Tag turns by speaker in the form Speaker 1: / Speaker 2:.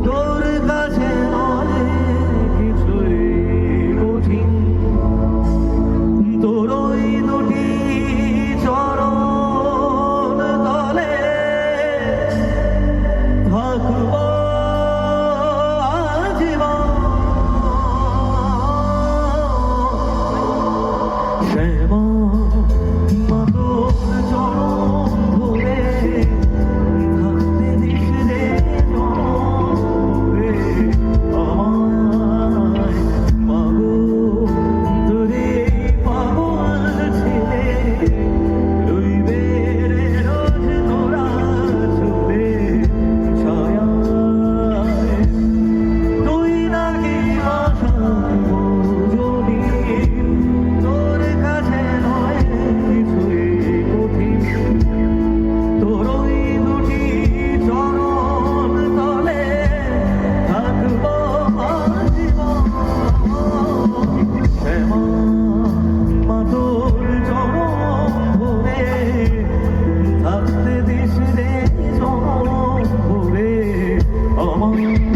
Speaker 1: তোর কাছে কিছুই কঠিন, তোর ওই দুটি চরণ তলে থাকব আজীবন। শ্যামা মা তোর চরণ ধরে থাকতে দিস রে জনমে আমায়। মাগো তোরে পাগল ছেলে রইবে রে রোজ তোরা চলে ছায়ায়। তুই নাকি আশার যদি তোর কাছে নয় কিছুই কঠিন, তোর ওই দুটি চরণ তলে থাকব আজীবন। শ্যামা মা তোর চরণ ধরে থাকতে দিস রে জনম ভরে আমার।